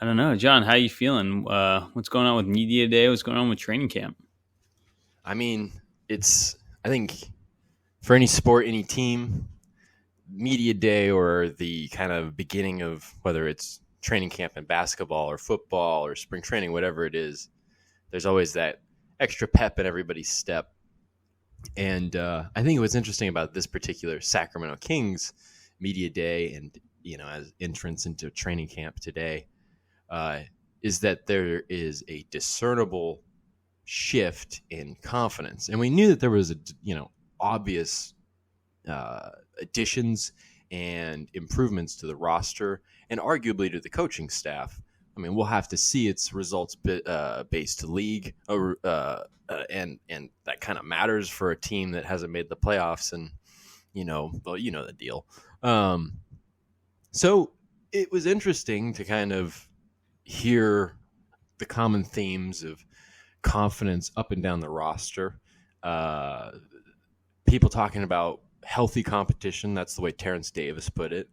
I don't know, John. How you feeling? What's going on with media day? What's going on with training camp? I mean, I think for any sport, any team, media day or the kind of beginning of whether it's training camp in basketball or football or spring training, whatever it is, there's always that extra pep in everybody's step. And I think what's interesting about this particular Sacramento Kings media day and, as entrance into training camp today, uh, is that there is a discernible shift in confidence. And we knew that there was obvious additions and improvements to the roster and arguably to the coaching staff. I mean, we'll have to see its results based league, and that kind of matters for a team that hasn't made the playoffs. And the deal. So it was interesting to kind of hear the common themes of confidence up and down the roster. People talking about healthy competition. That's the way Terrence Davis put it.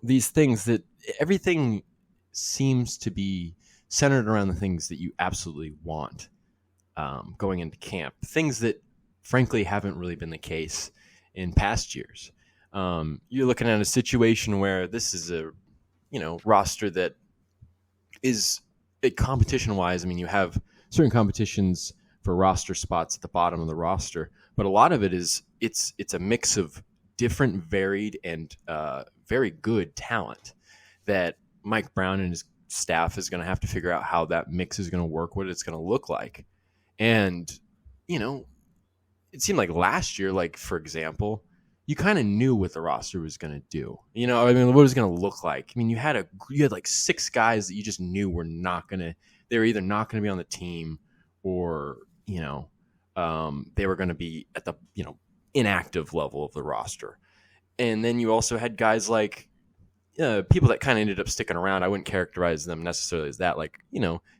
These things that everything seems to be centered around the things that you absolutely want going into camp. Things that, frankly, haven't really been the case in past years. You're looking at a situation where this is a roster that is competition-wise. I mean, you have certain competitions for roster spots at the bottom of the roster, but a lot of it is it's a mix of different, varied, and very good talent that Mike Brown and his staff is going to have to figure out how that mix is going to work, what it's going to look like. And, it seemed like last year, like, for example, you kind of knew what the roster was going to do. What it was going to look like. I mean, you had like 6 guys that you just knew were they were either not going to be on the team or, they were going to be at the, inactive level of the roster. And then you also had guys like people that kind of ended up sticking around. I wouldn't characterize them necessarily as that. Like,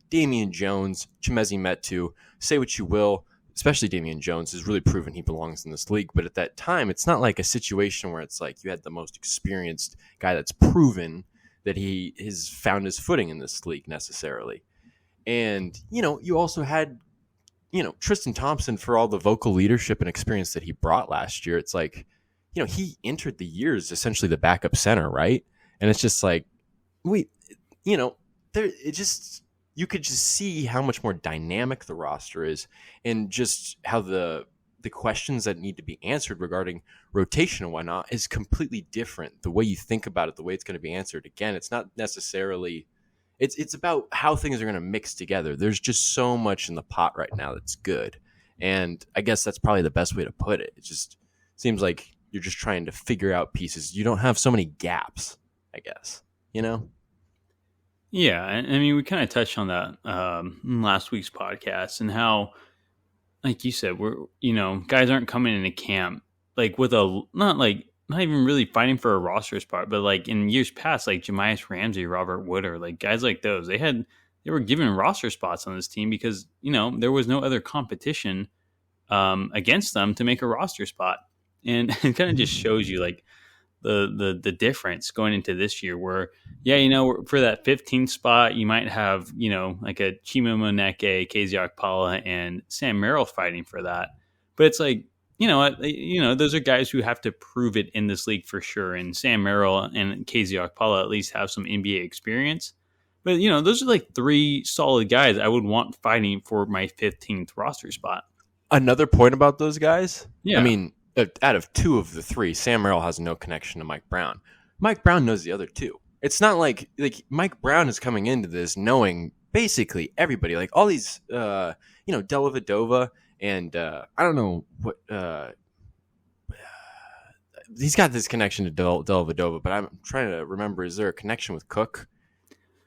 Damian Jones, Chimezie Metu, say what you will, especially Damian Jones has really proven he belongs in this league. But at that time, it's not like a situation where it's like you had the most experienced guy that's proven that he has found his footing in this league necessarily. And, you also had, Tristan Thompson for all the vocal leadership and experience that he brought last year. It's like, he entered the year as essentially the backup center, right? And it's just like, you could just see how much more dynamic the roster is and just how the questions that need to be answered regarding rotation and whatnot is completely different. The way you think about it, the way it's going to be answered. Again, it's not necessarily, it's about how things are going to mix together. There's just so much in the pot right now that's good. And I guess that's probably the best way to put it. It just seems like you're just trying to figure out pieces. You don't have so many gaps, I guess, Yeah, I mean, we kind of touched on that in last week's podcast and how, like you said, guys aren't coming into camp like with not even really fighting for a roster spot, but like in years past, like Jemias Ramsey, Robert Wooder, like guys like those, they were given roster spots on this team because there was no other competition against them to make a roster spot, and it kind of just shows you like the difference going into this year where, for that 15th spot, you might have, like a Chima Moneke, KZ Okpala, and Sam Merrill fighting for that. But it's like, those are guys who have to prove it in this league for sure. And Sam Merrill and KZ Okpala at least have some NBA experience. But, those are like 3 solid guys I would want fighting for my 15th roster spot. Another point about those guys, yeah. I mean, out of 2 of the 3, Sam Merrill has no connection to Mike Brown. Mike Brown knows the other 2. It's not like Mike Brown is coming into this knowing basically everybody, like all these, Dellavedova and I don't know what he's got this connection to Dellavedova, but I'm trying to remember, is there a connection with Cook?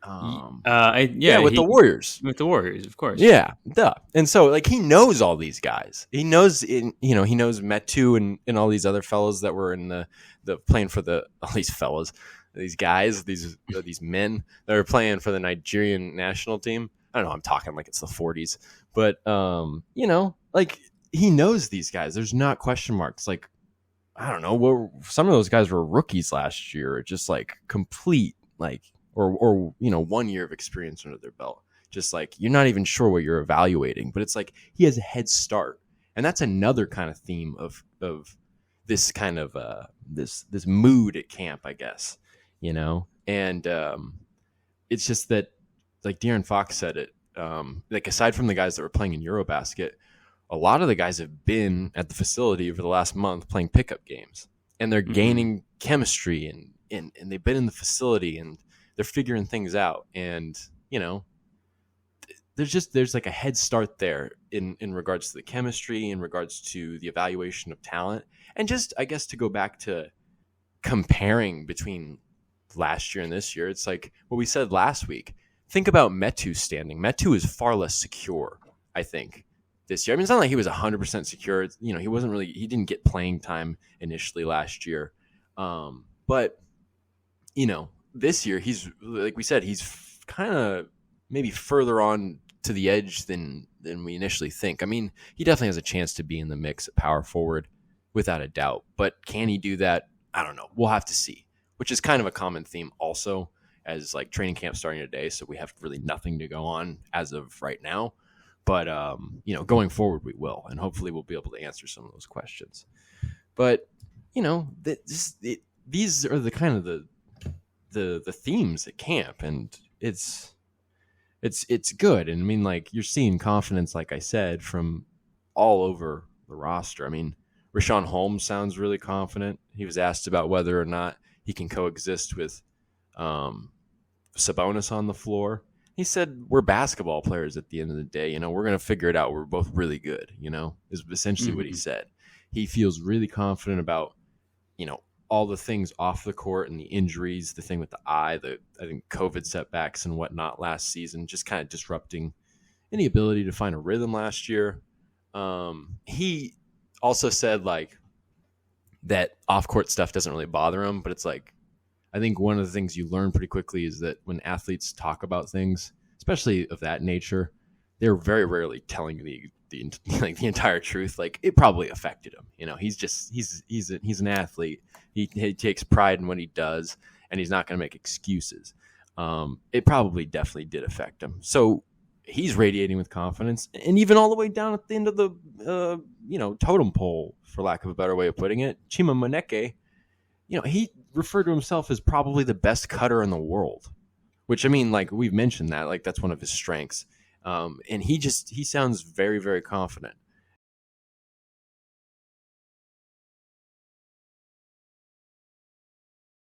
With the Warriors. With the Warriors, of course. Yeah, duh. And so, like, he knows all these guys. He knows, he knows Metu and all these other fellows that were in the playing for all these fellows, these guys, these men that are playing for the Nigerian national team. I don't know. I'm talking like it's the 40s, but like he knows these guys. There's not question marks. Like, I don't know. Some of those guys were rookies last year, just like complete like or 1 year of experience under their belt. Just like you're not even sure what you're evaluating, but it's like he has a head start, and that's another kind of theme of this kind of this mood at camp, I guess, and it's just that, like De'Aaron Fox said it, like aside from the guys that were playing in Eurobasket, a lot of the guys have been at the facility over the last month playing pickup games, and they're gaining chemistry, and they've been in the facility, and they're figuring things out, and there's like a head start there in regards to the chemistry, in regards to the evaluation of talent, and just, I guess, to go back to comparing between last year and this year, it's like what we said last week. Think about Metu's standing. Metu is far less secure, I think, this year. I mean, it's not like he was 100% secure. He didn't get playing time initially last year. But, this year, he's, like we said, he's kind of maybe further on to the edge than we initially think. I mean, he definitely has a chance to be in the mix at power forward without a doubt. But can he do that? I don't know. We'll have to see, which is kind of a common theme also, as like training camp starting today. So we have really nothing to go on as of right now. But, going forward, we will. And hopefully we'll be able to answer some of those questions. But, these are the kind of the themes at camp. And it's good. And I mean, like, you're seeing confidence, like I said, from all over the roster. I mean, Rashawn Holmes sounds really confident. He was asked about whether or not he can coexist with Sabonis on the floor. He said, we're basketball players at the end of the day. We're going to figure it out. We're both really good, is essentially what he said. He feels really confident about, all the things off the court and the injuries, the thing with the eye, I think COVID setbacks and whatnot last season, just kind of disrupting any ability to find a rhythm last year. He also said like that off-court stuff doesn't really bother him, but it's like, I think one of the things you learn pretty quickly is that when athletes talk about things, especially of that nature, they're very rarely telling you the entire truth. Like, it probably affected him. He's an athlete. He takes pride in what he does, and he's not going to make excuses. It probably definitely did affect him. So he's radiating with confidence, and even all the way down at the end of the totem pole, for lack of a better way of putting it, Chima Moneke, he referred to himself as probably the best cutter in the world, which, I mean, like, we've mentioned that, like, that's one of his strengths. And he sounds very, very confident.